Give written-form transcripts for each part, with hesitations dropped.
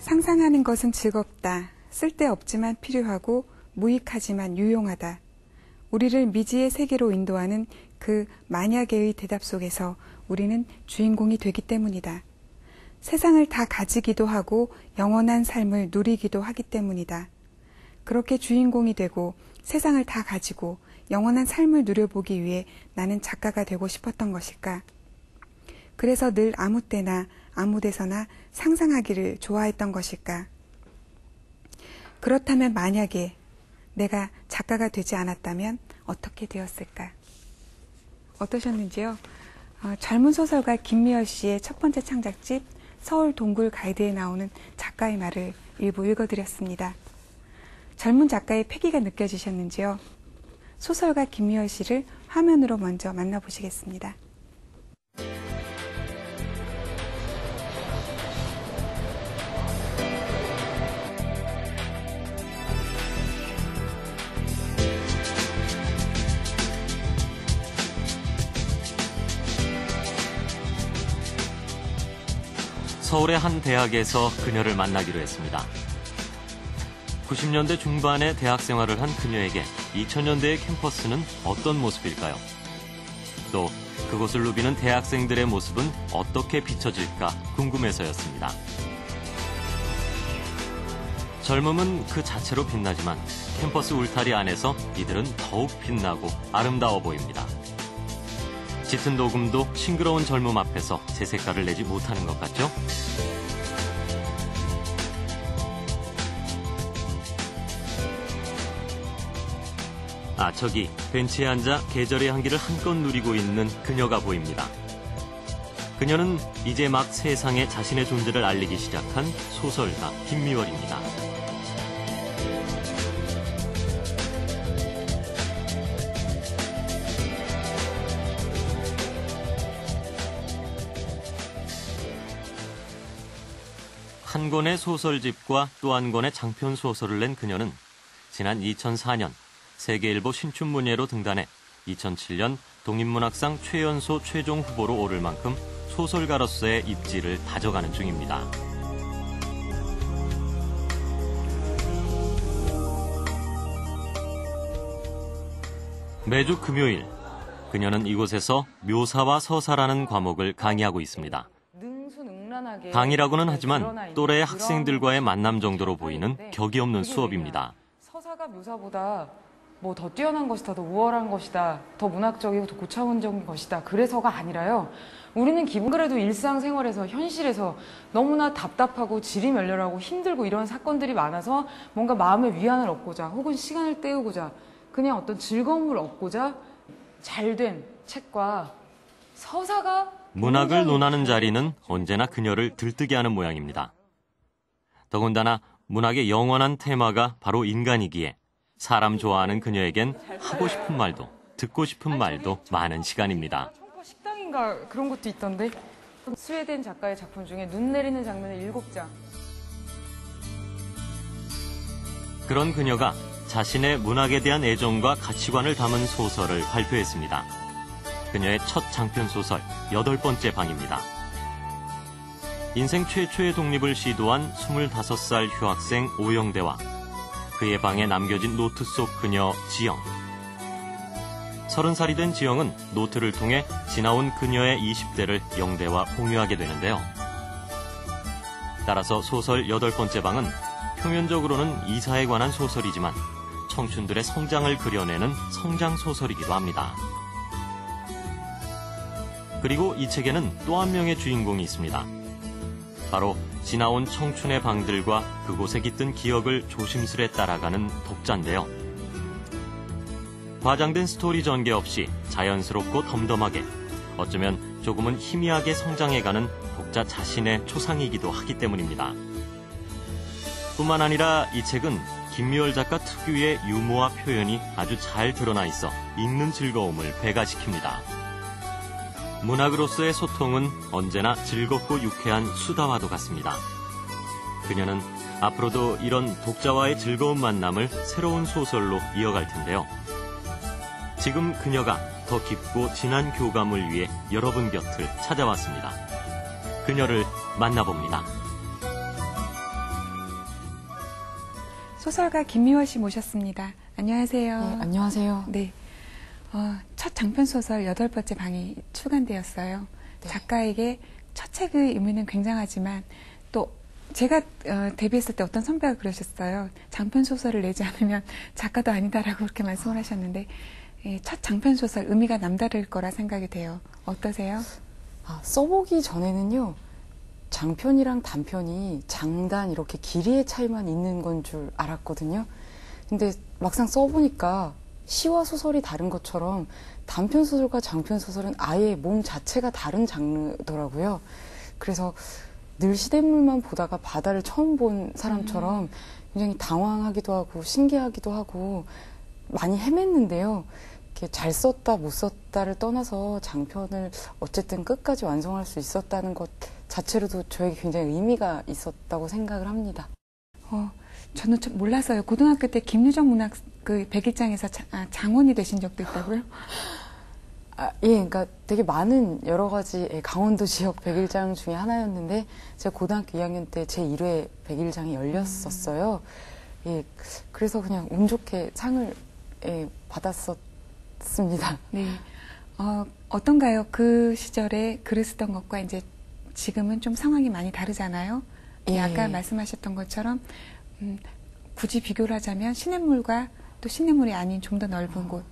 상상하는 것은 즐겁다. 쓸데없지만 필요하고 무익하지만 유용하다. 우리를 미지의 세계로 인도하는 그 만약에의 대답 속에서 우리는 주인공이 되기 때문이다. 세상을 다 가지기도 하고 영원한 삶을 누리기도 하기 때문이다. 그렇게 주인공이 되고 세상을 다 가지고 영원한 삶을 누려보기 위해 나는 작가가 되고 싶었던 것일까? 그래서 늘 아무 때나 아무 데서나 상상하기를 좋아했던 것일까? 그렇다면 만약에 내가 작가가 되지 않았다면 어떻게 되었을까? 어떠셨는지요? 젊은 소설가 김미열 씨의 첫 번째 창작집 서울 동굴 가이드에 나오는 작가의 말을 일부 읽어드렸습니다. 젊은 작가의 패기가 느껴지셨는지요? 소설가 김미열 씨를 화면으로 먼저 만나보시겠습니다. 서울의 한 대학에서 그녀를 만나기로 했습니다. 90년대 중반에 대학 생활을 한 그녀에게 2000년대의 캠퍼스는 어떤 모습일까요? 또 그곳을 누비는 대학생들의 모습은 어떻게 비춰질까 궁금해서였습니다. 젊음은 그 자체로 빛나지만 캠퍼스 울타리 안에서 이들은 더욱 빛나고 아름다워 보입니다. 짙은 녹음도 싱그러운 젊음 앞에서 제 색깔을 내지 못하는 것 같죠? 저기 벤치에 앉아 계절의 향기를 한껏 누리고 있는 그녀가 보입니다. 그녀는 이제 막 세상에 자신의 존재를 알리기 시작한 소설가 김미월입니다. 한 권의 소설집과 또 한 권의 장편 소설을 낸 그녀는 지난 2004년 세계일보 신춘문예로 등단해 2007년 독립문학상 최연소 최종 후보로 오를 만큼 소설가로서의 입지를 다져가는 중입니다. 매주 금요일, 그녀는 이곳에서 묘사와 서사라는 과목을 강의하고 있습니다. 강의라고는 하지만 또래 학생들과의 만남 정도로 보이는 격이 없는 수업입니다. 서사가 묘사보다 더 뛰어난 것이다, 더 우월한 것이다, 더 문학적이고 더 고차원적인 것이다. 그래서가 아니라요. 우리는 기본 그래도 일상생활에서 현실에서 너무나 답답하고 지리멸렬하고 힘들고 이런 사건들이 많아서 뭔가 마음의 위안을 얻고자 혹은 시간을 때우고자 그냥 어떤 즐거움을 얻고자 잘된 책과 서사가 문학을 논하는 자리는 언제나 그녀를 들뜨게 하는 모양입니다. 더군다나 문학의 영원한 테마가 바로 인간이기에 사람 좋아하는 그녀에겐 하고 싶은 말도 듣고 싶은 말도 많은 시간입니다. 식당인가 그런 것도 있던데. 스웨덴 작가의 작품 중에 눈 내리는 장면의 7장. 그런 그녀가 자신의 문학에 대한 애정과 가치관을 담은 소설을 발표했습니다. 그녀의 첫 장편 소설 8번째 방입니다. 인생 최초의 독립을 시도한 25살 휴학생 오영대와 그의 방에 남겨진 노트 속 그녀 지영. 30살이 된 지영은 노트를 통해 지나온 그녀의 20대를 영대와 공유하게 되는데요. 따라서 소설 8번째 방은 표면적으로는 이사에 관한 소설이지만 청춘들의 성장을 그려내는 성장 소설이기도 합니다. 그리고 이 책에는 또 한 명의 주인공이 있습니다. 바로 지나온 청춘의 방들과 그곳에 깃든 기억을 조심스레 따라가는 독자인데요. 과장된 스토리 전개 없이 자연스럽고 덤덤하게 어쩌면 조금은 희미하게 성장해가는 독자 자신의 초상이기도 하기 때문입니다. 뿐만 아니라 이 책은 김미월 작가 특유의 유머와 표현이 아주 잘 드러나 있어 읽는 즐거움을 배가시킵니다. 문학으로서의 소통은 언제나 즐겁고 유쾌한 수다와도 같습니다. 그녀는 앞으로도 이런 독자와의 즐거운 만남을 새로운 소설로 이어갈 텐데요. 지금 그녀가 더 깊고 진한 교감을 위해 여러분 곁을 찾아왔습니다. 그녀를 만나봅니다. 소설가 김미화 씨 모셨습니다. 안녕하세요. 네, 안녕하세요. 네. 첫 장편소설 8번째 방이 출간되었어요. 네. 작가에게 첫 책의 의미는 굉장하지만 또 제가 데뷔했을 때 어떤 선배가 그러셨어요. 장편소설을 내지 않으면 작가도 아니다라고 그렇게 말씀을 하셨는데 첫 장편소설 의미가 남다를 거라 생각이 돼요. 어떠세요? 써보기 전에는요. 장편이랑 단편이 장단 이렇게 길이의 차이만 있는 건 줄 알았거든요. 근데 막상 써보니까 시와 소설이 다른 것처럼 단편 소설과 장편 소설은 아예 몸 자체가 다른 장르더라고요. 그래서 늘 시냇물만 보다가 바다를 처음 본 사람처럼 굉장히 당황하기도 하고 신기하기도 하고 많이 헤맸는데요. 이렇게 잘 썼다 못 썼다를 떠나서 장편을 어쨌든 끝까지 완성할 수 있었다는 것 자체로도 저에게 굉장히 의미가 있었다고 생각을 합니다. 저는 몰라서요. 고등학교 때 김유정 문학 그 101장에서 장원이 되신 적도 있다고요? 예, 그러니까 되게 많은 여러 가지 강원도 지역 101장 중에 하나였는데 제가 고등학교 2학년 때 제 1회 101장이 열렸었어요. 예, 그래서 그냥 운 좋게 상을 받았었습니다. 네. 어떤가요? 그 시절에 글을 쓰던 것과 이제 지금은 좀 상황이 많이 다르잖아요. 예. 아까 말씀하셨던 것처럼 굳이 비교를 하자면 시냇물과 또 시냇물이 아닌 좀 더 넓은 곳.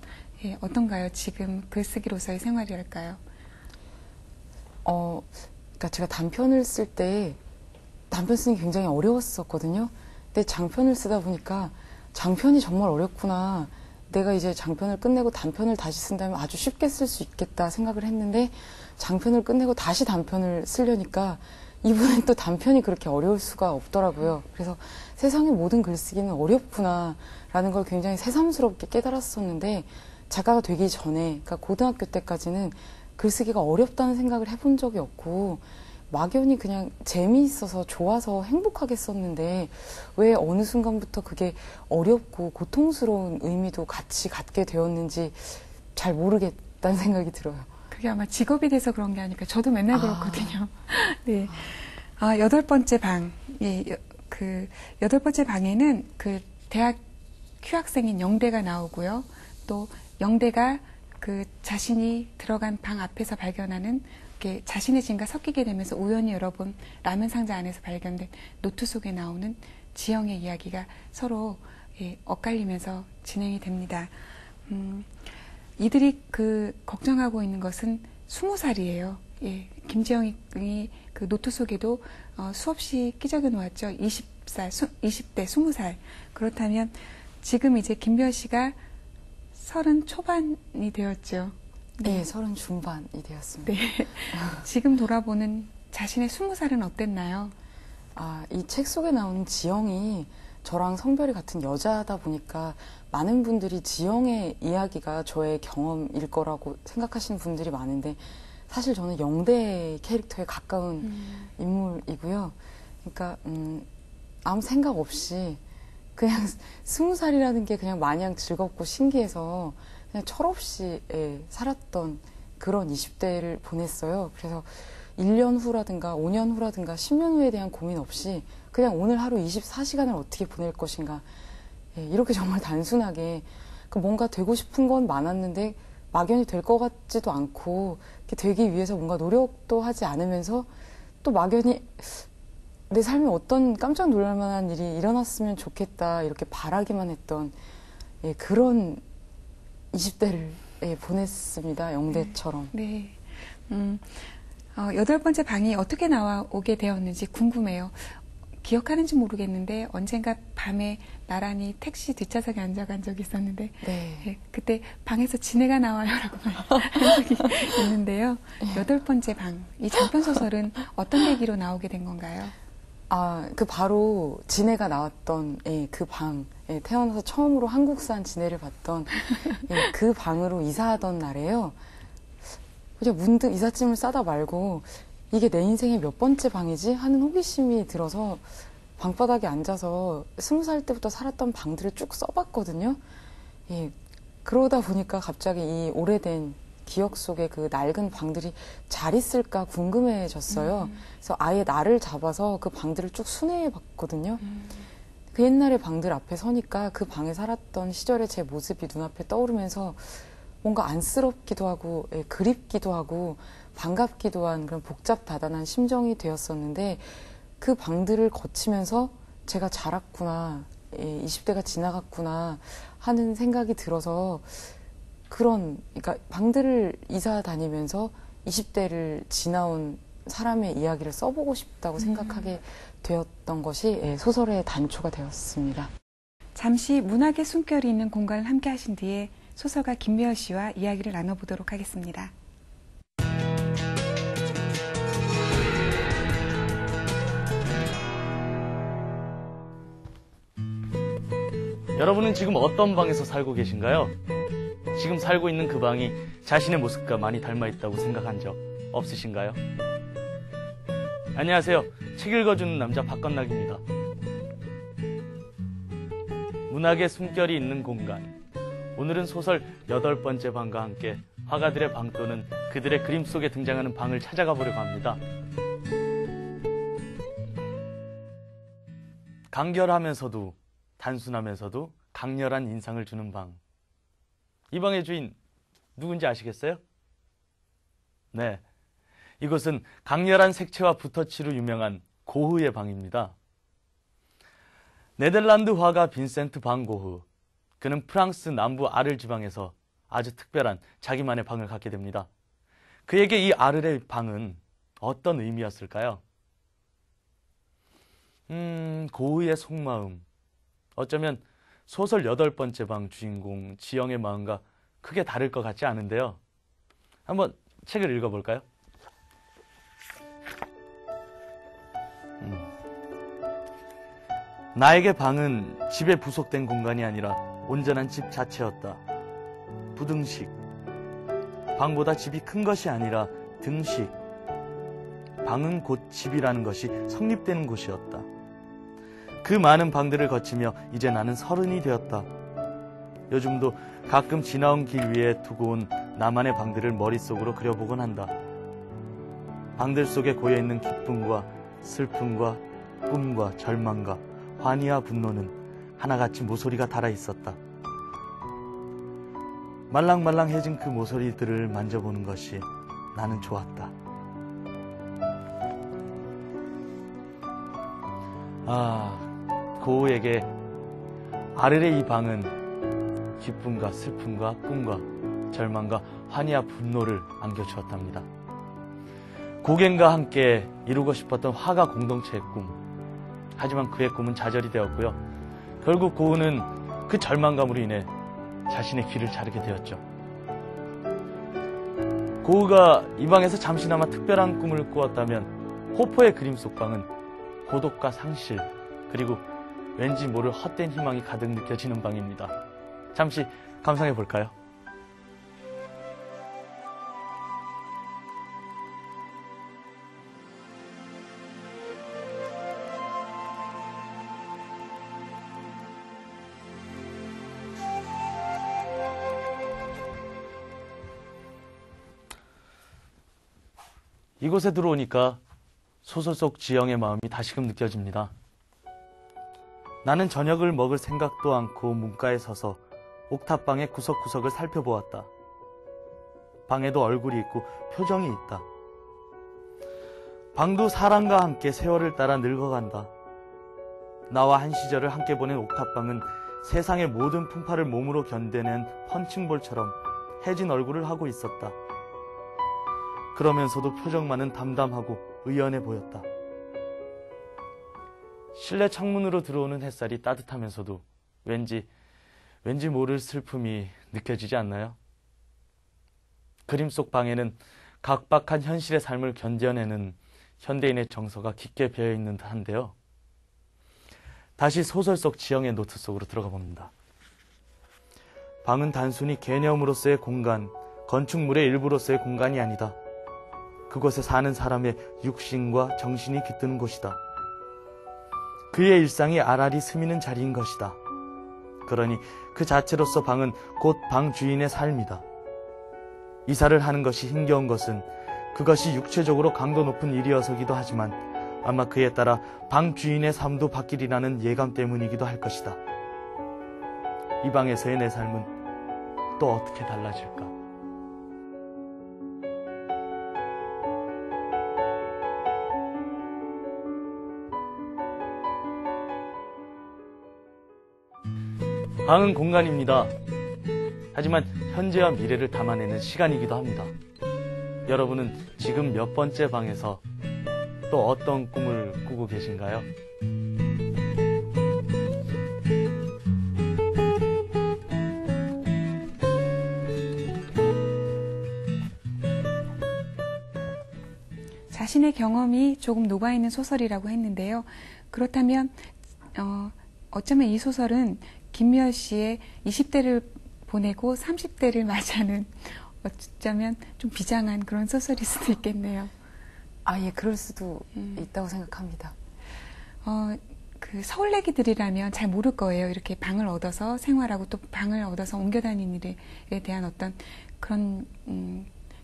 예, 어떤가요? 지금 글쓰기로서의 생활이랄까요? 그러니까 제가 단편을 쓸 때 단편 쓰는 게 굉장히 어려웠었거든요. 근데 장편을 쓰다 보니까 장편이 정말 어렵구나. 내가 이제 장편을 끝내고 단편을 다시 쓴다면 아주 쉽게 쓸 수 있겠다 생각을 했는데 장편을 끝내고 다시 단편을 쓰려니까 이번엔 또 단편이 그렇게 어려울 수가 없더라고요. 그래서 세상의 모든 글쓰기는 어렵구나라는 걸 굉장히 새삼스럽게 깨달았었는데 작가가 되기 전에, 그러니까 고등학교 때까지는 글쓰기가 어렵다는 생각을 해본 적이 없고 막연히 그냥 재미있어서 좋아서 행복하게 썼는데 왜 어느 순간부터 그게 어렵고 고통스러운 의미도 같이 갖게 되었는지 잘 모르겠다는 생각이 들어요. 그게 아마 직업이 돼서 그런 게 아닐까. 저도 맨날 그렇거든요. 네. 8번째 방. 예, 그 8번째 방에는 그 대학 휴학생인 영대가 나오고요. 또 영대가 그 자신이 들어간 방 앞에서 발견하는 이렇게 자신의 짐과 섞이게 되면서 우연히 열어본 라면 상자 안에서 발견된 노트 속에 나오는 지영의 이야기가 서로 엇갈리면서 진행이 됩니다. 이들이 그 걱정하고 있는 것은 20살이에요. 예, 김지영이 그 노트 속에도 수없이 끼적여 놓았죠. 20대, 20살. 그렇다면 지금 이제 김미화 씨가 30 초반이 되었죠. 네, 30 중반이 되었습니다. 네. 지금 돌아보는 자신의 20살은 어땠나요? 이 책 속에 나오는 지영이 저랑 성별이 같은 여자다 보니까 많은 분들이 지영의 이야기가 저의 경험일 거라고 생각하시는 분들이 많은데 사실 저는 영대 캐릭터에 가까운 인물이고요. 그러니까 아무 생각 없이 그냥 20살이라는 게 그냥 마냥 즐겁고 신기해서 그냥 철없이 살았던 그런 20대를 보냈어요. 그래서 1년 후라든가 5년 후라든가 10년 후에 대한 고민 없이 그냥 오늘 하루 24시간을 어떻게 보낼 것인가. 이렇게 정말 단순하게 뭔가 되고 싶은 건 많았는데 막연히 될 것 같지도 않고 되기 위해서 뭔가 노력도 하지 않으면서 또 막연히 내 삶에 어떤 깜짝 놀랄 만한 일이 일어났으면 좋겠다 이렇게 바라기만 했던 그런 20대를 보냈습니다. 영대처럼. 네. 8번째 방이 어떻게 나오게 되었는지 궁금해요. 기억하는지 모르겠는데 언젠가 밤에 나란히 택시 뒷좌석에 앉아간 적이 있었는데 네. 그때 방에서 지네가 나와요라고 한 적이 있는데요. 8번째 방, 이 장편소설은 어떤 계기로 나오게 된 건가요? 그 바로 지네가 나왔던 그 방, 태어나서 처음으로 한국산 지네를 봤던 그 방으로 이사하던 날에요. 그냥 문득 이삿짐을 싸다 말고 이게 내 인생의 몇 번째 방이지? 하는 호기심이 들어서 방바닥에 앉아서 20살 때부터 살았던 방들을 쭉 써봤거든요. 그러다 보니까 갑자기 이 오래된 기억 속에 그 낡은 방들이 잘 있을까 궁금해졌어요. 그래서 아예 날을 잡아서 그 방들을 쭉 순회해봤거든요. 그 옛날의 방들 앞에 서니까 그 방에 살았던 시절의 제 모습이 눈앞에 떠오르면서 뭔가 안쓰럽기도 하고 그립기도 하고 반갑기도 한 그런 복잡다단한 심정이 되었었는데 그 방들을 거치면서 제가 자랐구나, 20대가 지나갔구나 하는 생각이 들어서 그러니까 방들을 이사 다니면서 20대를 지나온 사람의 이야기를 써보고 싶다고 생각하게 되었던 것이 소설의 단초가 되었습니다. 잠시 문학의 숨결이 있는 공간을 함께 하신 뒤에 소설가 김미열 씨와 이야기를 나눠보도록 하겠습니다. 여러분은 지금 어떤 방에서 살고 계신가요? 지금 살고 있는 그 방이 자신의 모습과 많이 닮아 있다고 생각한 적 없으신가요? 안녕하세요. 책 읽어주는 남자 박건락입니다. 문학의 숨결이 있는 공간. 오늘은 소설 8번째 방과 함께 화가들의 방 또는 그들의 그림 속에 등장하는 방을 찾아가 보려고 합니다. 간결하면서도 단순하면서도 강렬한 인상을 주는 방. 이 방의 주인 누군지 아시겠어요? 네, 이곳은 강렬한 색채와 붓터치로 유명한 고흐의 방입니다. 네덜란드 화가 빈센트 반 고흐. 그는 프랑스 남부 아를 지방에서 아주 특별한 자기만의 방을 갖게 됩니다. 그에게 이 아르의 방은 어떤 의미였을까요? 고흐의 속마음. 어쩌면 소설 8번째 방 주인공 지영의 마음과 크게 다를 것 같지 않은데요. 한번 책을 읽어볼까요? 나에게 방은 집에 부속된 공간이 아니라 온전한 집 자체였다. 부등식. 방보다 집이 큰 것이 아니라 등식. 방은 곧 집이라는 것이 성립되는 곳이었다. 그 많은 방들을 거치며 이제 나는 30이 되었다. 요즘도 가끔 지나온 길 위에 두고 온 나만의 방들을 머릿속으로 그려보곤 한다. 방들 속에 고여있는 기쁨과 슬픔과 꿈과 절망과 환희와 분노는 하나같이 모서리가 달아있었다. 말랑말랑해진 그 모서리들을 만져보는 것이 나는 좋았다. 고흐에게 아르의 이 방은 기쁨과 슬픔과 꿈과 절망과 환희와 분노를 안겨주었답니다. 고갱과 함께 이루고 싶었던 화가 공동체의 꿈. 하지만 그의 꿈은 좌절이 되었고요. 결국 고흐는 그 절망감으로 인해 자신의 길을 자르게 되었죠. 고흐가 이 방에서 잠시나마 특별한 꿈을 꾸었다면 호포의 그림 속 방은 고독과 상실 그리고 왠지 모를 헛된 희망이 가득 느껴지는 방입니다. 잠시 감상해 볼까요? 이곳에 들어오니까 소설 속 지영의 마음이 다시금 느껴집니다. 나는 저녁을 먹을 생각도 않고 문가에 서서 옥탑방의 구석구석을 살펴보았다. 방에도 얼굴이 있고 표정이 있다. 방도 사람과 함께 세월을 따라 늙어간다. 나와 한 시절을 함께 보낸 옥탑방은 세상의 모든 풍파를 몸으로 견뎌낸 펀칭볼처럼 해진 얼굴을 하고 있었다. 그러면서도 표정만은 담담하고 의연해 보였다. 실내 창문으로 들어오는 햇살이 따뜻하면서도 왠지 모를 슬픔이 느껴지지 않나요? 그림 속 방에는 각박한 현실의 삶을 견뎌내는 현대인의 정서가 깊게 배어있는 듯한데요. 다시 소설 속 지영의 노트 속으로 들어가 봅니다. 방은 단순히 개념으로서의 공간, 건축물의 일부로서의 공간이 아니다. 그곳에 사는 사람의 육신과 정신이 깃드는 곳이다. 그의 일상이 알알이 스미는 자리인 것이다. 그러니 그 자체로서 방은 곧 방 주인의 삶이다. 이사를 하는 것이 힘겨운 것은 그것이 육체적으로 강도 높은 일이어서기도 하지만 아마 그에 따라 방 주인의 삶도 바뀌리라는 예감 때문이기도 할 것이다. 이 방에서의 내 삶은 또 어떻게 달라질까? 방은 공간입니다. 하지만 현재와 미래를 담아내는 시간이기도 합니다. 여러분은 지금 몇 번째 방에서 또 어떤 꿈을 꾸고 계신가요? 자신의 경험이 조금 녹아있는 소설이라고 했는데요. 그렇다면 어쩌면 이 소설은 김미열 씨의 20대를 보내고 30대를 맞이하는 어쩌면 좀 비장한 그런 소설일 수도 있겠네요. 예, 그럴 수도 있다고 생각합니다. 그 서울내기들이라면 잘 모를 거예요. 이렇게 방을 얻어서 생활하고 또 방을 얻어서 옮겨 다니는 일에 대한 어떤 그런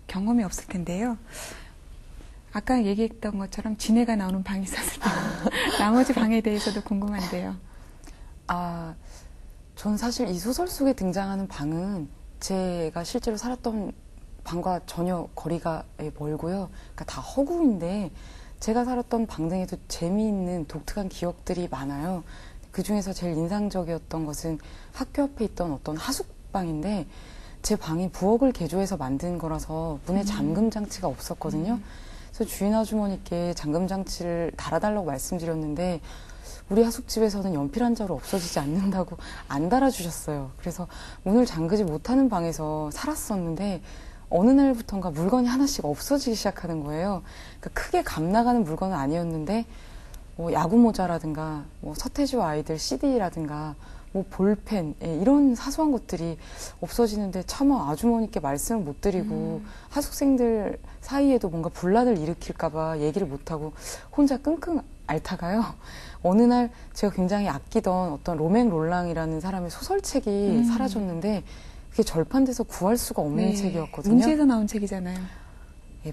경험이 없을 텐데요. 아까 얘기했던 것처럼 진해가 나오는 방이 있었을까요? 나머지 방에 대해서도 궁금한데요. 전 사실 이 소설 속에 등장하는 방은 제가 실제로 살았던 방과 전혀 거리가 멀고요. 그러니까 다 허구인데 제가 살았던 방 등에도 재미있는 독특한 기억들이 많아요. 그 중에서 제일 인상적이었던 것은 학교 앞에 있던 어떤 하숙방인데 제 방이 부엌을 개조해서 만든 거라서 문에 잠금 장치가 없었거든요. 그래서 주인 아주머니께 잠금 장치를 달아달라고 말씀드렸는데 우리 하숙집에서는 연필 한 자루 없어지지 않는다고 안 달아주셨어요. 그래서 문을 잠그지 못하는 방에서 살았었는데 어느 날부턴가 물건이 하나씩 없어지기 시작하는 거예요. 그러니까 크게 감 나가는 물건은 아니었는데 야구 모자라든가 서태지와 아이들 CD라든가 볼펜 이런 사소한 것들이 없어지는데 차마 아주머니께 말씀을 못 드리고 하숙생들 사이에도 뭔가 분란을 일으킬까 봐 얘기를 못하고 혼자 끙끙 앓다가요. 어느 날 제가 굉장히 아끼던 어떤 로맹 롤랑이라는 사람의 소설책이 사라졌는데 그게 절판돼서 구할 수가 없는 책이었거든요. 문제에서 나온 책이잖아요.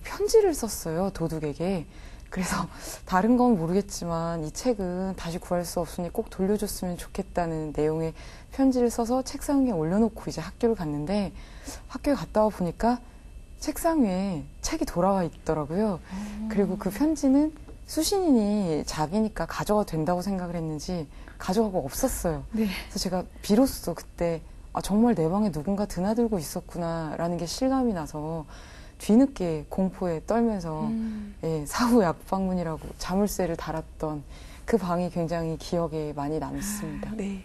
편지를 썼어요, 도둑에게. 그래서 다른 건 모르겠지만 이 책은 다시 구할 수 없으니 꼭 돌려줬으면 좋겠다는 내용의 편지를 써서 책상 위에 올려놓고 이제 학교를 갔는데 학교에 갔다 와 보니까 책상 위에 책이 돌아와 있더라고요. 그리고 그 편지는 수신인이 자기니까 가져가도 된다고 생각을 했는지 가져가고 없었어요. 네. 그래서 제가 비로소 그때 정말 내 방에 누군가 드나들고 있었구나라는 게 실감이 나서 뒤늦게 공포에 떨면서 사후 약방문이라고 자물쇠를 달았던 그 방이 굉장히 기억에 많이 남습니다. 네.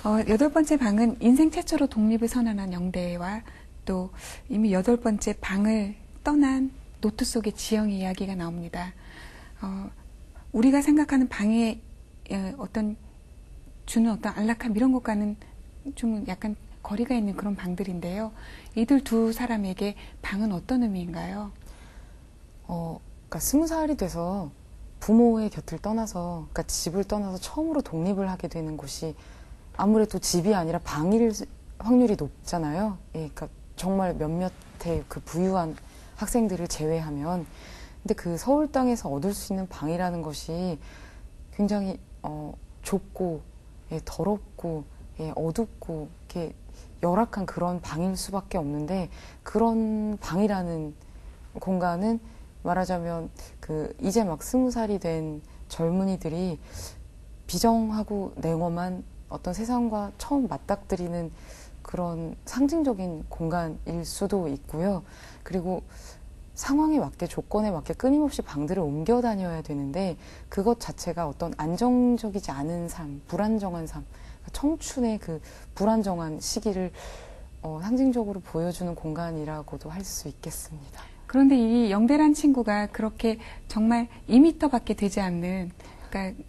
8번째 방은 인생 최초로 독립을 선언한 영대와 또 이미 8번째 방을 떠난 노트 속의 지영의 이야기가 나옵니다. 우리가 생각하는 방에 어떤 주는 어떤 안락함 이런 것과는 좀 약간 거리가 있는 그런 방들인데요. 이들 두 사람에게 방은 어떤 의미인가요? 그러니까 20살이 돼서 부모의 곁을 떠나서, 그러니까 집을 떠나서 처음으로 독립을 하게 되는 곳이 아무래도 집이 아니라 방일 확률이 높잖아요. 그러니까 정말 몇몇의 그 부유한 학생들을 제외하면. 근데 그 서울 땅에서 얻을 수 있는 방이라는 것이 굉장히 좁고 더럽고 어둡고 이렇게 열악한 그런 방일 수밖에 없는데, 그런 방이라는 공간은 말하자면 이제 막 20살이 된 젊은이들이 비정하고 냉엄한 어떤 세상과 처음 맞닥뜨리는 그런 상징적인 공간일 수도 있고요. 그리고 상황에 맞게, 조건에 맞게 끊임없이 방들을 옮겨 다녀야 되는데 그것 자체가 어떤 안정적이지 않은 삶, 불안정한 삶, 청춘의 그 불안정한 시기를 상징적으로 보여주는 공간이라고도 할 수 있겠습니다. 그런데 이 영대란 친구가 그렇게 정말 2m밖에 되지 않는, 그러니까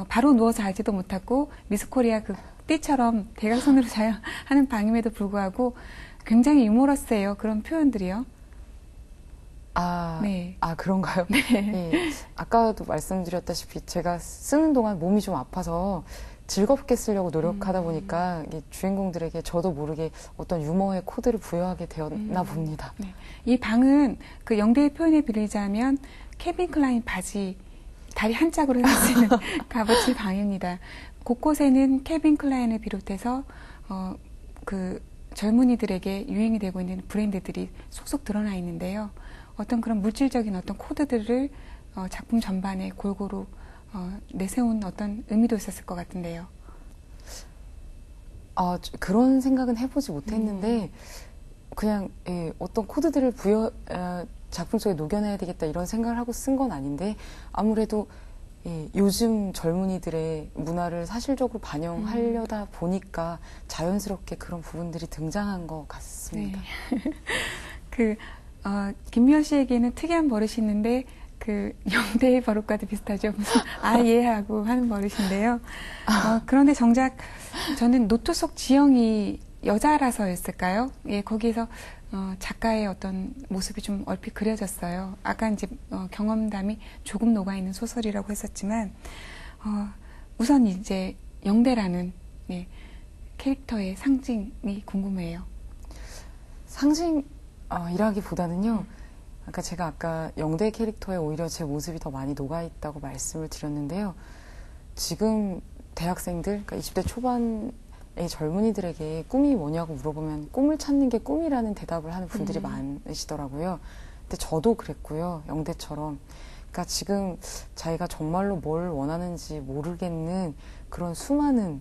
바로 누워 자지도 못하고 미스코리아 그 띠처럼 대각선으로 자야 하는 방임에도 불구하고 굉장히 유머러스해요. 그런 표현들이요. 네. 그런가요? 네. 네. 아까도 말씀드렸다시피 제가 쓰는 동안 몸이 좀 아파서 즐겁게 쓰려고 노력하다 보니까 주인공들에게 저도 모르게 어떤 유머의 코드를 부여하게 되었나 봅니다. 네. 이 방은 그 영대의 표현에 빌리자면 케빈 클라인 바지 다리 한 짝으로 살 수 있는 값어치 방입니다. 곳곳에는 캘빈 클라인을 비롯해서 그 젊은이들에게 유행이 되고 있는 브랜드들이 속속 드러나 있는데요. 어떤 그런 물질적인 어떤 코드들을 작품 전반에 골고루 내세운 어떤 의미도 있었을 것 같은데요. 그런 생각은 해보지 못했는데 그냥 어떤 코드들을 작품 속에 녹여내야 되겠다 이런 생각을 하고 쓴 건 아닌데 아무래도 요즘 젊은이들의 문화를 사실적으로 반영하려다 보니까 자연스럽게 그런 부분들이 등장한 것 같습니다. 네. 김미연 씨에게는 특이한 버릇이 있는데 영대의 버릇과도 비슷하죠. 무슨 예 하고 하는 버릇인데요. 그런데 정작 저는 노트 속 지영이 여자라서였을까요? 예, 거기에서 작가의 어떤 모습이 좀 얼핏 그려졌어요. 아까 이제 경험담이 조금 녹아있는 소설이라고 했었지만 우선 이제 영대라는 캐릭터의 상징이 궁금해요. 상징이라기보다는요. 제가 아까 영대 캐릭터에 오히려 제 모습이 더 많이 녹아있다고 말씀을 드렸는데요. 지금 대학생들, 그러니까 20대 초반의 젊은이들에게 꿈이 뭐냐고 물어보면 꿈을 찾는 게 꿈이라는 대답을 하는 분들이 많으시더라고요. 근데 저도 그랬고요. 영대처럼. 그러니까 지금 자기가 정말로 뭘 원하는지 모르겠는 그런 수많은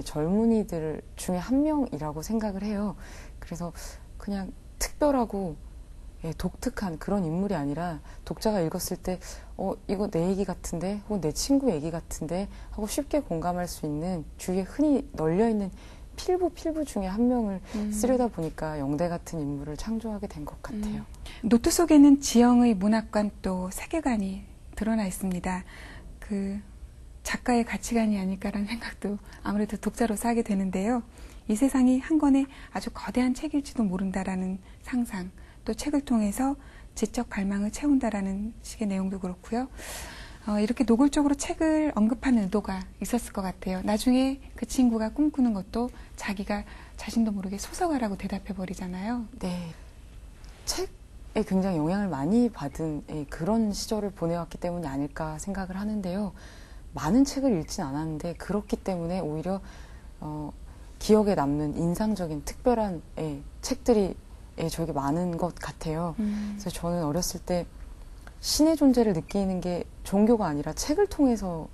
젊은이들 중에 한 명이라고 생각을 해요. 그래서 그냥 특별하고 독특한 그런 인물이 아니라 독자가 읽었을 때 이거 내 얘기 같은데 혹은 내 친구 얘기 같은데 하고 쉽게 공감할 수 있는 주위에 흔히 널려있는 필부 중에 한 명을 쓰려다 보니까 영대 같은 인물을 창조하게 된 것 같아요. 노트 속에는 지영의 문학관 또 세계관이 드러나 있습니다. 작가의 가치관이 아닐까라는 생각도 아무래도 독자로서 하게 되는데요. 이 세상이 한 권의 아주 거대한 책일지도 모른다라는 상상, 또 책을 통해서 지적 갈망을 채운다라는 식의 내용도 그렇고요. 이렇게 노골적으로 책을 언급하는 의도가 있었을 것 같아요. 나중에 그 친구가 꿈꾸는 것도 자기가 자신도 모르게 소설가라고 대답해버리잖아요. 네. 책에 굉장히 영향을 많이 받은 그런 시절을 보내왔기 때문이 아닐까 생각을 하는데요. 많은 책을 읽진 않았는데 그렇기 때문에 오히려 기억에 남는 인상적인 특별한 책들이 저에게 많은 것 같아요. 그래서 저는 어렸을 때 신의 존재를 느끼는 게 종교가 아니라 책을 통해서인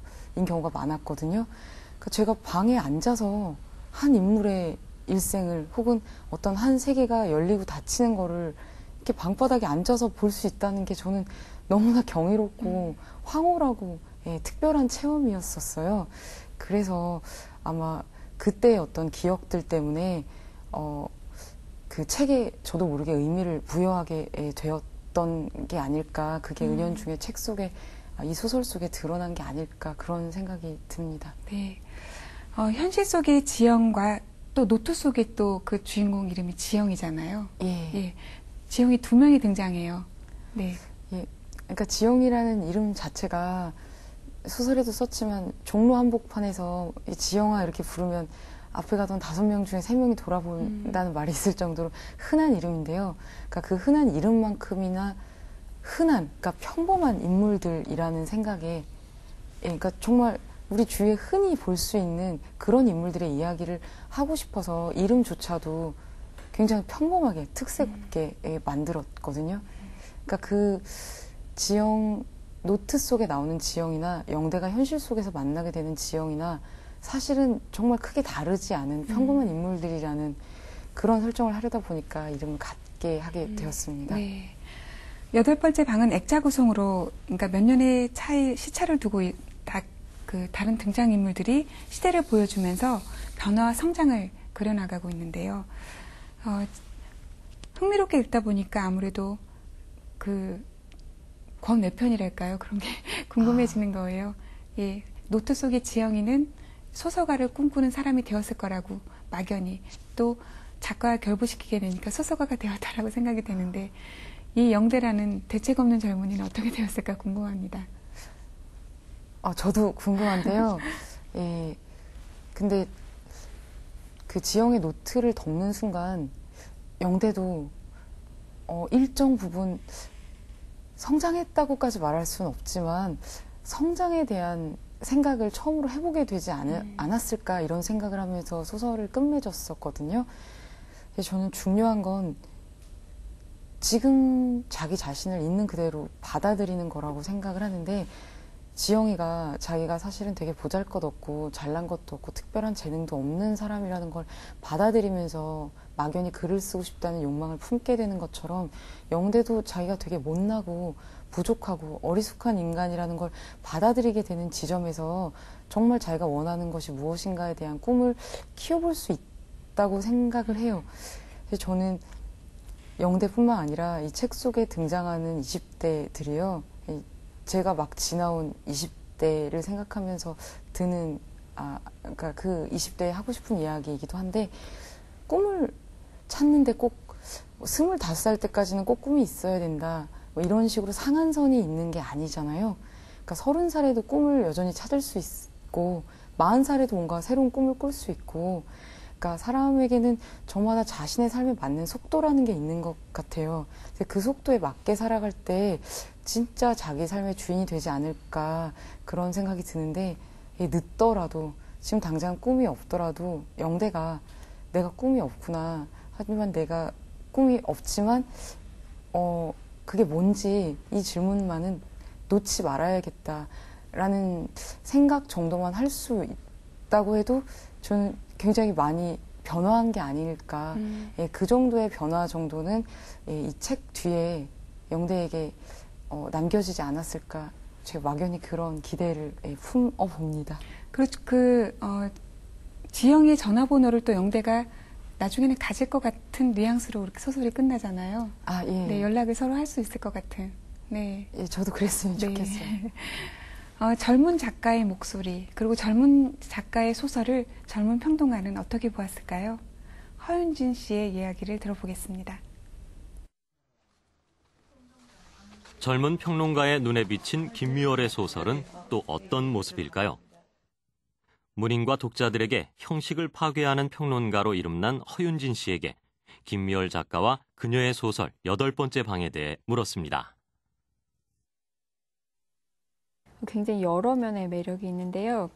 경우가 많았거든요. 그러니까 제가 방에 앉아서 한 인물의 일생을 혹은 어떤 한 세계가 열리고 닫히는 거를 이렇게 방바닥에 앉아서 볼 수 있다는 게 저는 너무나 경이롭고 황홀하고 특별한 체험이었었어요. 그래서 아마 그때의 어떤 기억들 때문에 그 책에 저도 모르게 의미를 부여하게 되었던 게 아닐까. 그게 은연중에 책 속에 이 소설 속에 드러난 게 아닐까 그런 생각이 듭니다. 네, 현실 속의 지영과 또 노트 속에 또 그 주인공 이름이 지영이잖아요. 예, 지영이 두 명이 등장해요. 네, 그러니까 지영이라는 이름 자체가 소설에도 썼지만 종로 한복판에서 지영아 이렇게 부르면 앞에 가던 5명 중에 3명이 돌아본다는 말이 있을 정도로 흔한 이름인데요. 그러니까 그 흔한 이름만큼이나 그러니까 평범한 인물들이라는 생각에, 그러니까 정말 우리 주위에 흔히 볼 수 있는 그런 인물들의 이야기를 하고 싶어서 이름조차도 굉장히 평범하게 특색 있게 만들었거든요. 그러니까 그 지영, 노트 속에 나오는 지영이나 영대가 현실 속에서 만나게 되는 지영이나 사실은 정말 크게 다르지 않은 평범한 인물들이라는 그런 설정을 하려다 보니까 이름을 갖게 하게 되었습니다. 네. 8번째 방은 액자 구성으로, 그러니까 몇 년의 시차를 두고 다른 등장인물들이 시대를 보여주면서 변화와 성장을 그려나가고 있는데요. 흥미롭게 읽다 보니까 아무래도 권 몇 편이랄까요? 그런 게 궁금해지는 거예요. 예, 노트 속의 지영이는 소설가를 꿈꾸는 사람이 되었을 거라고 막연히, 또 작가와 결부시키게 되니까 소설가가 되었다라고 생각이 되는데, 이 영대라는 대책 없는 젊은이는 어떻게 되었을까 궁금합니다. 저도 궁금한데요. 근데 그 지영의 노트를 덮는 순간 영대도 일정 부분 성장했다고까지 말할 수는 없지만 성장에 대한 생각을 처음으로 해보게 되지 않았을까 이런 생각을 하면서 소설을 끝맺었었거든요. 저는 중요한 건 지금 자기 자신을 있는 그대로 받아들이는 거라고 생각을 하는데, 지영이가 자기가 사실은 되게 보잘것없고 잘난 것도 없고 특별한 재능도 없는 사람이라는 걸 받아들이면서 막연히 글을 쓰고 싶다는 욕망을 품게 되는 것처럼, 영대도 자기가 되게 못나고 부족하고 어리숙한 인간이라는 걸 받아들이게 되는 지점에서 정말 자기가 원하는 것이 무엇인가에 대한 꿈을 키워볼 수 있다고 생각을 해요. 그래서 저는 영대뿐만 아니라 이 책 속에 등장하는 20대들이요, 제가 막 지나온 20대를 생각하면서 드는, 그러니까 그 20대에 하고 싶은 이야기이기도 한데, 꿈을 찾는데 꼭 25살 때까지는 꼭 꿈이 있어야 된다, 뭐 이런 식으로 상한선이 있는 게 아니잖아요. 그러니까 30살에도 꿈을 여전히 찾을 수 있고 40살에도 뭔가 새로운 꿈을 꿀 수 있고, 그러니까 사람에게는 저마다 자신의 삶에 맞는 속도라는 게 있는 것 같아요. 그 속도에 맞게 살아갈 때 진짜 자기 삶의 주인이 되지 않을까 그런 생각이 드는데, 늦더라도 지금 당장 꿈이 없더라도 영대가 내가 꿈이 없구나, 하지만 내가 꿈이 없지만 그게 뭔지 이 질문만은 놓지 말아야겠다라는 생각 정도만 할 수 있다고 해도 저는 굉장히 많이 변화한 게 아닐까. 그 정도의 변화 정도는 이 책 뒤에 영대에게 남겨지지 않았을까. 제가 막연히 그런 기대를 품어봅니다. 지영이의 전화번호를 또 영대가 나중에는 가질 것 같은 뉘앙스로 이렇게 소설이 끝나잖아요. 예. 네, 연락을 서로 할 수 있을 것 같은. 네. 예, 저도 그랬으면 좋겠어요. 젊은 작가의 목소리, 그리고 젊은 작가의 소설을 젊은 평론가는 어떻게 보았을까요? 허윤진 씨의 이야기를 들어보겠습니다. 젊은 평론가의 눈에 비친 김미월의 소설은 또 어떤 모습일까요? 문인과 독자들에게 형식을 파괴하는 평론가로 이름난 허윤진 씨에게 김미월 작가와 그녀의 소설 8번째 방에 대해 물었습니다. 굉장히 여러 면의 매력이 있는데요.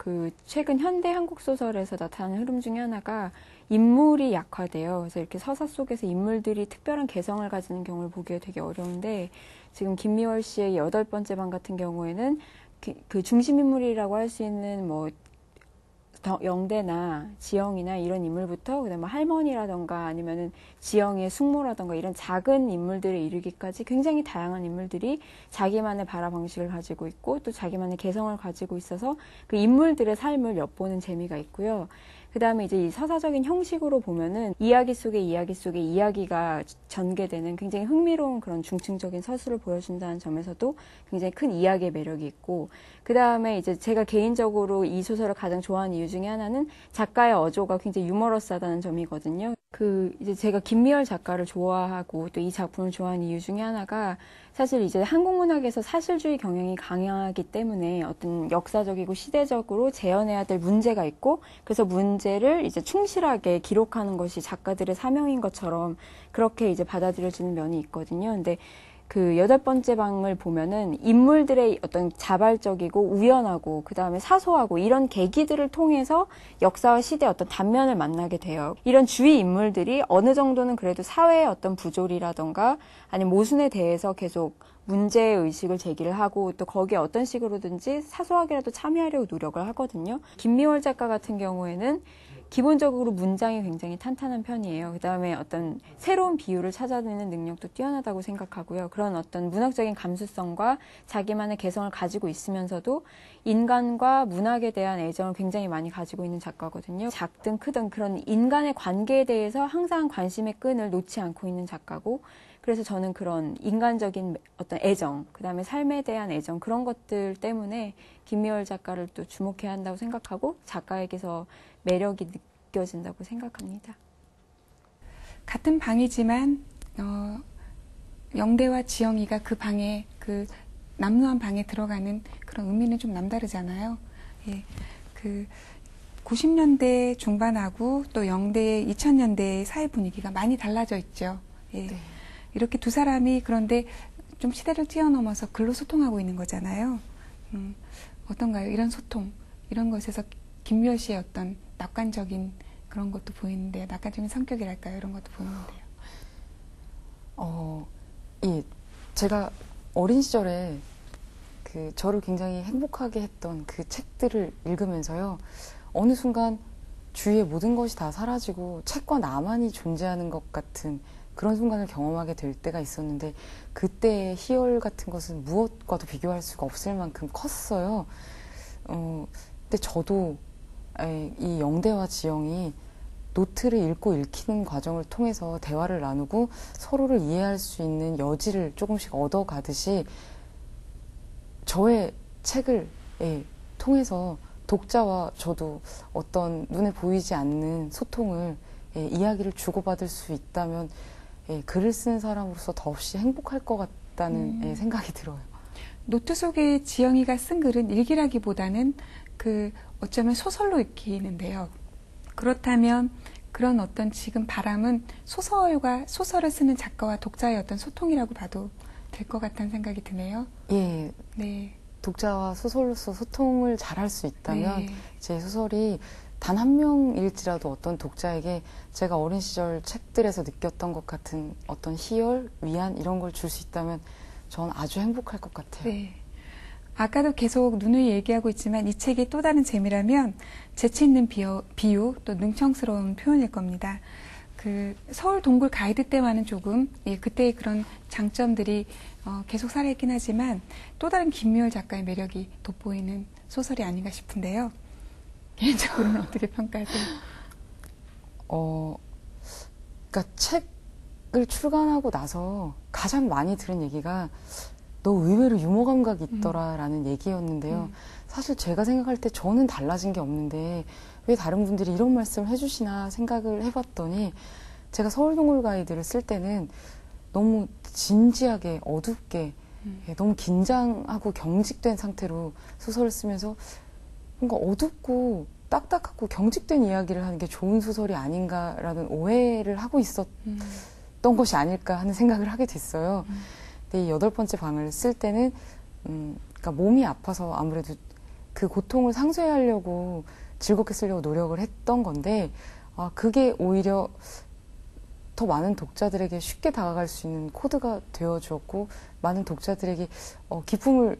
최근 현대 한국 소설에서 나타나는 흐름 중에 하나가 인물이 약화돼요. 그래서 이렇게 서사 속에서 인물들이 특별한 개성을 가지는 경우를 보기가 되게 어려운데, 지금 김미월 씨의 8번째 방 같은 경우에는 그 중심 인물이라고 할 수 있는 영대나 지영이나 이런 인물부터 그다음에 할머니라던가 아니면은 지영의 숙모라던가 이런 작은 인물들에 이르기까지 굉장히 다양한 인물들이 자기만의 발화 방식을 가지고 있고 또 자기만의 개성을 가지고 있어서 그 인물들의 삶을 엿보는 재미가 있고요. 그다음에 이제 이 서사적인 형식으로 보면은 이야기 속에 이야기가 전개되는 굉장히 흥미로운 그런 중층적인 서술을 보여준다는 점에서도 굉장히 큰 이야기의 매력이 있고, 그다음에 이제 제가 개인적으로 이 소설을 가장 좋아하는 이유 중에 하나는 작가의 어조가 굉장히 유머러스하다는 점이거든요. 이제 제가 김미월 작가를 좋아하고 또 이 작품을 좋아하는 이유 중에 하나가 사실 이제 한국 문학에서 사실주의 경향이 강하기 때문에 어떤 역사적이고 시대적으로 재현해야 될 문제가 있고, 그래서 문제를 이제 충실하게 기록하는 것이 작가들의 사명인 것처럼 그렇게 이제 받아들여지는 면이 있거든요. 근데 그 8번째 방을 보면은 인물들의 어떤 자발적이고 우연하고 그다음에 사소하고 이런 계기들을 통해서 역사와 시대의 어떤 단면을 만나게 돼요. 이런 주위 인물들이 어느 정도는 그래도 사회의 어떤 부조리라던가 아니면 모순에 대해서 계속 문제의식을 제기를 하고 또 거기에 어떤 식으로든지 사소하게라도 참여하려고 노력을 하거든요. 김미월 작가 같은 경우에는 기본적으로 문장이 굉장히 탄탄한 편이에요. 그다음에 어떤 새로운 비유를 찾아내는 능력도 뛰어나다고 생각하고요. 그런 어떤 문학적인 감수성과 자기만의 개성을 가지고 있으면서도 인간과 문학에 대한 애정을 굉장히 많이 가지고 있는 작가거든요. 작든 크든 그런 인간의 관계에 대해서 항상 관심의 끈을 놓지 않고 있는 작가고, 그래서 저는 그런 인간적인 어떤 애정, 그다음에 삶에 대한 애정, 그런 것들 때문에 김미월 작가를 또 주목해야 한다고 생각하고 작가에게서 매력이 느껴진다고 생각합니다. 같은 방이지만 영대와 지영이가 그 방에, 그 남루한 방에 들어가는 그런 의미는 좀 남다르잖아요. 예, 90년대 중반하고 또 영대의 2000년대의 사회 분위기가 많이 달라져 있죠. 예. 네. 이렇게 두 사람이 그런데 좀 시대를 뛰어넘어서 글로 소통하고 있는 거잖아요. 어떤가요? 이런 소통, 이런 것에서 김미화 씨의 어떤 낙관적인 그런 것도 보이는데요. 낙관적인 성격이랄까요? 이런 것도 보이는데요. 예, 제가 어린 시절에 저를 굉장히 행복하게 했던 그 책들을 읽으면서요. 어느 순간 주위의 모든 것이 다 사라지고 책과 나만이 존재하는 것 같은 그런 순간을 경험하게 될 때가 있었는데 그때의 희열 같은 것은 무엇과도 비교할 수가 없을 만큼 컸어요. 근데 저도 이 영대와 지영이 노트를 읽고 읽히는 과정을 통해서 대화를 나누고 서로를 이해할 수 있는 여지를 조금씩 얻어가듯이 저의 책을 통해서 독자와 저도 어떤 눈에 보이지 않는 소통을 이야기를 주고받을 수 있다면 글을 쓰는 사람으로서 더없이 행복할 것 같다는 생각이 들어요. 노트 속에 지영이가 쓴 글은 일기라기보다는 어쩌면 소설로 읽히는데요. 그렇다면 그런 어떤 지금 바람은 소설을 쓰는 작가와 독자의 어떤 소통이라고 봐도 될 것 같다는 생각이 드네요. 예. 네. 독자와 소설로서 소통을 잘할 수 있다면 네. 제 소설이 단 한 명일지라도 어떤 독자에게 제가 어린 시절 책들에서 느꼈던 것 같은 어떤 희열, 위안 이런 걸 줄 수 있다면 전 아주 행복할 것 같아요. 네. 아까도 계속 누누이 얘기하고 있지만 이 책의 또 다른 재미라면 재치 있는 비유 또 능청스러운 표현일 겁니다. 서울 동굴 가이드 때와는 조금 그때의 그런 장점들이 계속 살아있긴 하지만 또 다른 김미월 작가의 매력이 돋보이는 소설이 아닌가 싶은데요. 개인적으로는 어떻게 평가하세요? 그러니까 책을 출간하고 나서 가장 많이 들은 얘기가 너 의외로 유머 감각이 있더라라는 얘기였는데요. 사실 제가 생각할 때 저는 달라진 게 없는데 왜 다른 분들이 이런 말씀을 해주시나 생각을 해봤더니 제가 서울동굴 가이드를 쓸 때는 너무 진지하게 어둡게 너무 긴장하고 경직된 상태로 소설을 쓰면서 뭔가 어둡고 딱딱하고 경직된 이야기를 하는 게 좋은 소설이 아닌가라는 오해를 하고 있었던 것이 아닐까 하는 생각을 하게 됐어요. 근데 이 8번째 방을 쓸 때는 그러니까 몸이 아파서 아무래도 그 고통을 상쇄하려고 즐겁게 쓰려고 노력을 했던 건데 그게 오히려 더 많은 독자들에게 쉽게 다가갈 수 있는 코드가 되어주었고 많은 독자들에게 기쁨을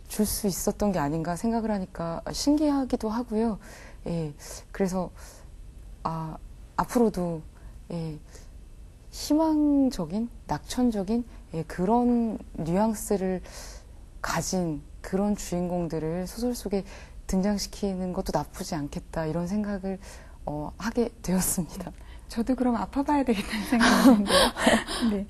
줄 수 있었던 게 아닌가 생각을 하니까 신기하기도 하고요. 그래서 앞으로도 희망적인, 낙천적인 그런 뉘앙스를 가진 그런 주인공들을 소설 속에 등장시키는 것도 나쁘지 않겠다 이런 생각을 하게 되었습니다. 저도 그럼 아파봐야 되겠다는 생각이 드는데요. 네.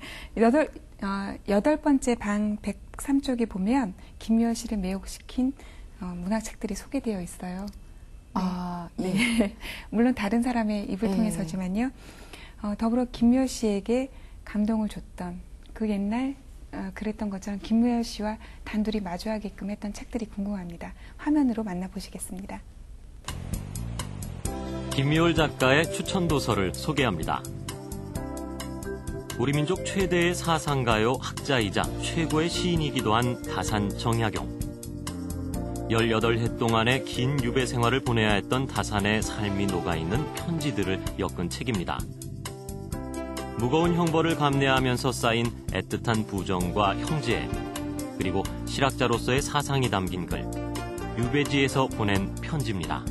8번째 방 103쪽에 보면 김미월 씨를 매혹시킨 문학책들이 소개되어 있어요. 네. 네. 물론 다른 사람의 입을 통해서지만요. 더불어 김미월 씨에게 감동을 줬던 그 옛날 그랬던 것처럼 김미월 씨와 단둘이 마주하게끔 했던 책들이 궁금합니다. 화면으로 만나보시겠습니다. 김미월 작가의 추천 도서를 소개합니다. 우리 민족 최대의 사상가요 학자이자 최고의 시인이기도 한 다산 정약용. 18해 동안의 긴 유배 생활을 보내야 했던 다산의 삶이 녹아있는 편지들을 엮은 책입니다. 무거운 형벌을 감내하면서 쌓인 애틋한 부정과 형제, 그리고 실학자로서의 사상이 담긴 글, 유배지에서 보낸 편지입니다.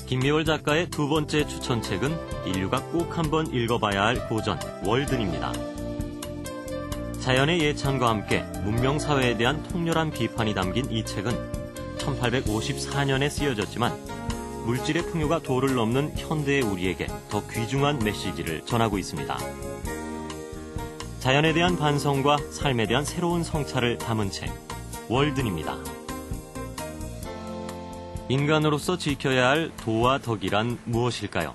김미월 작가의 2번째 추천책은 인류가 꼭 한번 읽어봐야 할 고전, 월든입니다. 자연의 예찬과 함께 문명사회에 대한 통렬한 비판이 담긴 이 책은 1854년에 쓰여졌지만 물질의 풍요가 도를 넘는 현대의 우리에게 더 귀중한 메시지를 전하고 있습니다. 자연에 대한 반성과 삶에 대한 새로운 성찰을 담은 책, 월든입니다. 인간으로서 지켜야 할 도와 덕이란 무엇일까요?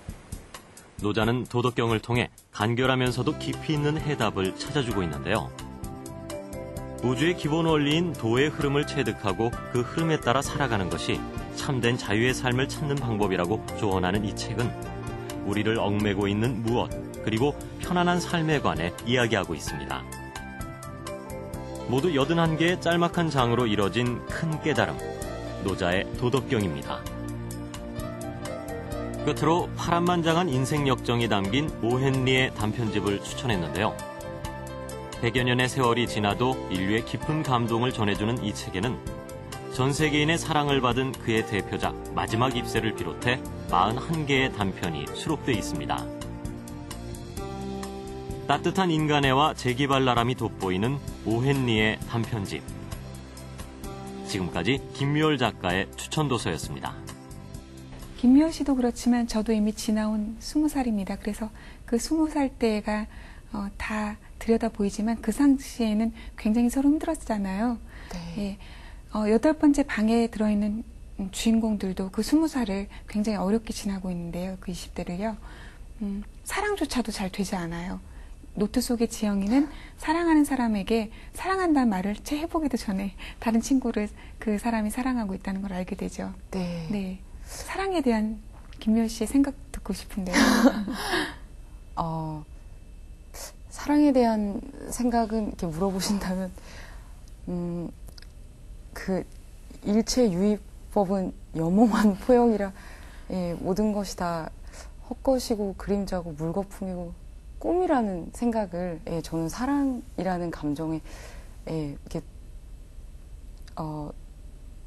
노자는 도덕경을 통해 간결하면서도 깊이 있는 해답을 찾아주고 있는데요. 우주의 기본 원리인 도의 흐름을 체득하고 그 흐름에 따라 살아가는 것이 참된 자유의 삶을 찾는 방법이라고 조언하는 이 책은 우리를 얽매고 있는 무엇, 그리고 편안한 삶에 관해 이야기하고 있습니다. 모두 81개의 짤막한 장으로 이뤄진 큰 깨달음, 노자의 도덕경입니다. 끝으로 파란만장한 인생 역정이 담긴 오헨리의 단편집을 추천했는데요. 100여 년의 세월이 지나도 인류의 깊은 감동을 전해주는 이 책에는 전 세계인의 사랑을 받은 그의 대표작 마지막 잎새를 비롯해 41개의 단편이 수록되어 있습니다. 따뜻한 인간애와 재기발랄함이 돋보이는 오헨리의 단편집. 지금까지 김미월 작가의 추천도서였습니다. 김미월 씨도 그렇지만 저도 이미 지나온 20살입니다. 그래서 그 20살 때가 다 들여다 보이지만 그 당시에는 굉장히 서로 힘들었잖아요. 네. 예, 8번째 방에 들어있는 주인공들도 그 20살을 굉장히 어렵게 지나고 있는데요. 그 20대를요. 사랑조차도 잘 되지 않아요. 노트 속의 지영이는 사랑하는 사람에게 사랑한다는 말을 채 해보기도 전에 다른 친구를 그 사람이 사랑하고 있다는 걸 알게 되죠. 네. 네. 사랑에 대한 김미월 씨의 생각 듣고 싶은데요. 사랑에 대한 생각은 이렇게 물어보신다면, 그 일체 유의법은 염험한 포영이라, 예, 모든 것이 다 헛것이고 그림자고 물거품이고 꿈이라는 생각을, 예, 저는 사랑이라는 감정에, 예, 이렇게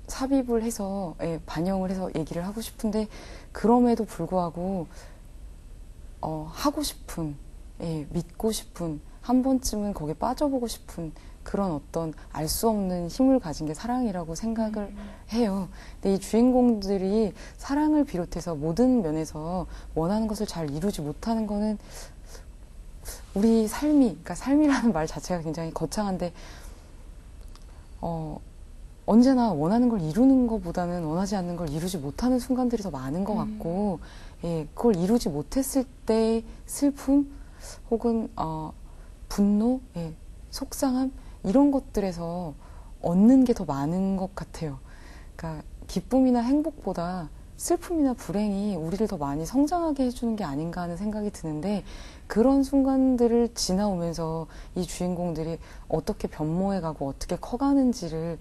삽입을 해서, 예, 반영을 해서 얘기를 하고 싶은데, 그럼에도 불구하고 하고 싶은, 예, 믿고 싶은, 한 번쯤은 거기에 빠져보고 싶은 그런 어떤 알 수 없는 힘을 가진 게 사랑이라고 생각을 해요. 근데 이 주인공들이 사랑을 비롯해서 모든 면에서 원하는 것을 잘 이루지 못하는 거는 우리 삶이, 그러니까 삶이라는 말 자체가 굉장히 거창한데, 언제나 원하는 걸 이루는 것보다는 원하지 않는 걸 이루지 못하는 순간들이 더 많은 것 같고, 예, 그걸 이루지 못했을 때의 슬픔, 혹은, 분노, 예, 속상함, 이런 것들에서 얻는 게 더 많은 것 같아요. 그러니까, 기쁨이나 행복보다 슬픔이나 불행이 우리를 더 많이 성장하게 해주는 게 아닌가 하는 생각이 드는데, 그런 순간들을 지나오면서 이 주인공들이 어떻게 변모해가고 어떻게 커가는지를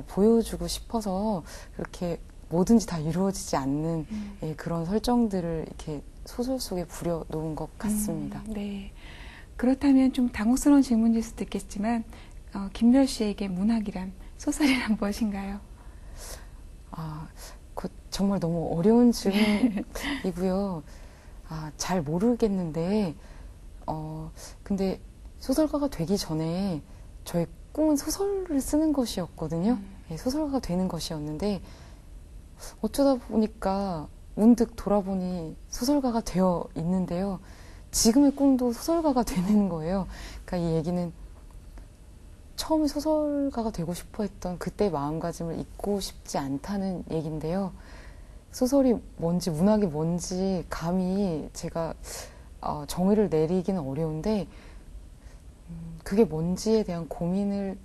보여주고 싶어서 그렇게 뭐든지 다 이루어지지 않는, 예, 그런 설정들을 이렇게 소설 속에 부려놓은 것 같습니다. 네. 그렇다면 좀 당혹스러운 질문일 수도 있겠지만, 김미월 씨에게 문학이란, 소설이란 무엇인가요? 정말 너무 어려운 질문이고요. 잘 모르겠는데, 근데 소설가가 되기 전에 저의 꿈은 소설을 쓰는 것이었거든요. 예, 소설가가 되는 것이었는데, 어쩌다 보니까 문득 돌아보니 소설가가 되어 있는데요. 지금의 꿈도 소설가가 되는 거예요. 그러니까 이 얘기는 처음에 소설가가 되고 싶어 했던 그때의 마음가짐을 잊고 싶지 않다는 얘기인데요. 소설이 뭔지, 문학이 뭔지 감히 제가 정의를 내리기는 어려운데, 그게 뭔지에 대한 고민을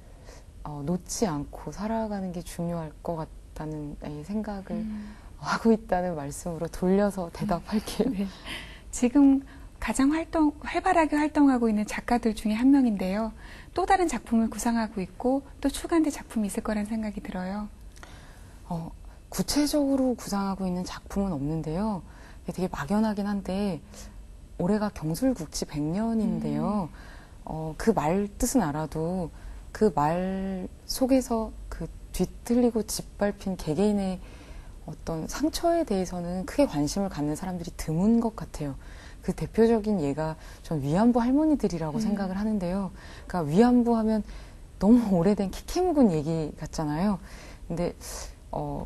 놓지 않고 살아가는 게 중요할 것 같다는 생각을 하고 있다는 말씀으로 돌려서 대답할게요. 네. 지금 가장 활발하게 활동하고 있는 작가들 중에 한 명인데요. 또 다른 작품을 구상하고 있고 또 출간될 작품이 있을 거란 생각이 들어요. 구체적으로 구상하고 있는 작품은 없는데요. 되게 막연하긴 한데, 올해가 경술국지 100년인데요. 그 말 뜻은 알아도 그 말 속에서 그 뒤틀리고 짓밟힌 개개인의 어떤 상처에 대해서는 크게 관심을 갖는 사람들이 드문 것 같아요. 그 대표적인 예가 전 위안부 할머니들이라고 생각을 하는데요. 그러니까 위안부 하면 너무 오래된 키케 묵은 얘기 같잖아요. 근데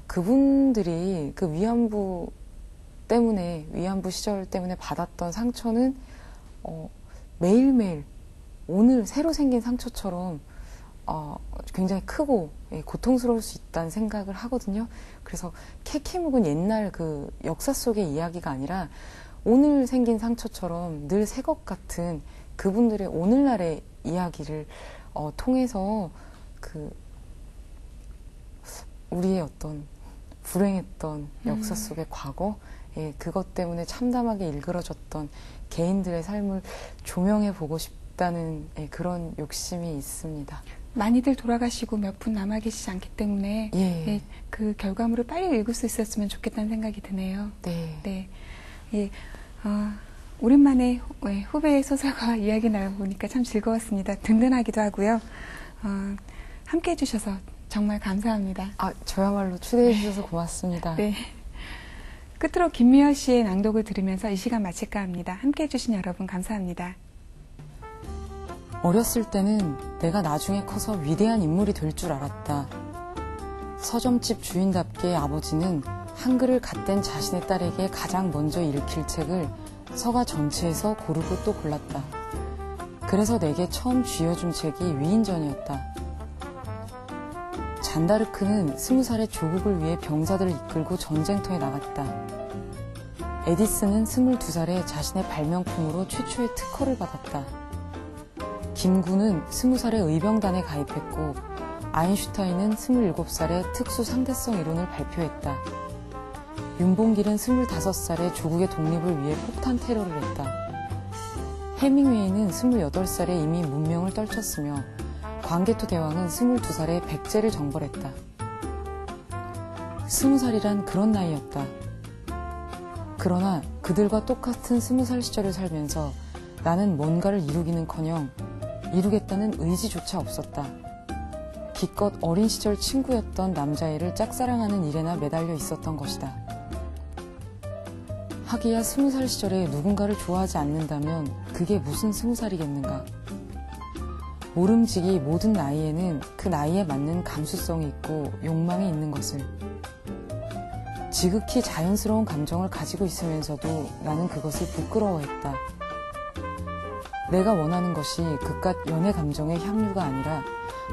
그분들이 그 위안부 시절 때문에 받았던 상처는 매일매일 오늘 새로 생긴 상처처럼 굉장히 크고, 예, 고통스러울 수 있다는 생각을 하거든요. 그래서 키케 묵은 옛날 그 역사 속의 이야기가 아니라 오늘 생긴 상처처럼 늘 새 것 같은 그분들의 오늘날의 이야기를 통해서 우리의 어떤 불행했던 역사 속의 과거, 예, 그것 때문에 참담하게 일그러졌던 개인들의 삶을 조명해 보고 싶다는, 예, 그런 욕심이 있습니다. 많이들 돌아가시고 몇 분 남아 계시지 않기 때문에 예. 예, 그 결과물을 빨리 읽을 수 있었으면 좋겠다는 생각이 드네요. 네. 네, 예, 오랜만에 후배의 소설과 이야기 나눠보니까 참 즐거웠습니다. 든든하기도 하고요. 함께 해주셔서 정말 감사합니다. 아, 저야말로 초대해 주셔서 고맙습니다. 네. 끝으로 김미화 씨의 낭독을 들으면서 이 시간 마칠까 합니다. 함께 해주신 여러분 감사합니다. 어렸을 때는 내가 나중에 커서 위대한 인물이 될 줄 알았다. 서점집 주인답게 아버지는 한글을 갓된 자신의 딸에게 가장 먼저 읽힐 책을 서가 전체에서 고르고 또 골랐다. 그래서 내게 처음 쥐어준 책이 위인전이었다. 잔다르크는 20살에 조국을 위해 병사들을 이끌고 전쟁터에 나갔다. 에디슨은 22살에 자신의 발명품으로 최초의 특허를 받았다. 김구는 20살에 의병단에 가입했고 아인슈타인은 27살에 특수 상대성 이론을 발표했다. 윤봉길은 25살에 조국의 독립을 위해 폭탄 테러를 했다. 해밍웨이는 28살에 이미 문명을 떨쳤으며 광개토 대왕은 22살에 백제를 정벌했다. 20살이란 그런 나이였다. 그러나 그들과 똑같은 20살 시절을 살면서 나는 뭔가를 이루기는커녕 이루겠다는 의지조차 없었다. 기껏 어린 시절 친구였던 남자애를 짝사랑하는 일에나 매달려 있었던 것이다. 하기야 20살 시절에 누군가를 좋아하지 않는다면 그게 무슨 20살이겠는가. 모름지기 모든 나이에는 그 나이에 맞는 감수성이 있고 욕망이 있는 것을. 지극히 자연스러운 감정을 가지고 있으면서도 나는 그것을 부끄러워했다. 내가 원하는 것이 그깟 연애 감정의 향유가 아니라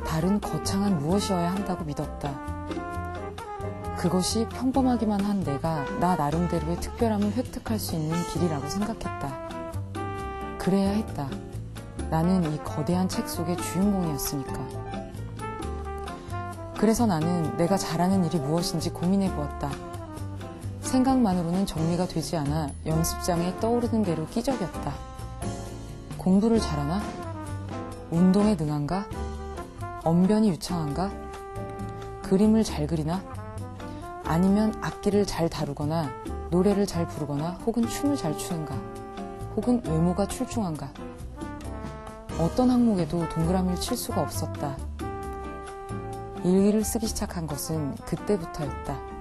다른 거창한 무엇이어야 한다고 믿었다. 그것이 평범하기만 한 내가 나 나름대로의 특별함을 획득할 수 있는 길이라고 생각했다. 그래야 했다. 나는 이 거대한 책 속의 주인공이었으니까. 그래서 나는 내가 잘하는 일이 무엇인지 고민해 보았다. 생각만으로는 정리가 되지 않아 연습장에 떠오르는 대로 끼적였다. 공부를 잘하나? 운동에 능한가? 언변이 유창한가? 그림을 잘 그리나? 아니면 악기를 잘 다루거나 노래를 잘 부르거나 혹은 춤을 잘 추는가? 혹은 외모가 출중한가? 어떤 항목에도 동그라미를 칠 수가 없었다. 일기를 쓰기 시작한 것은 그때부터였다.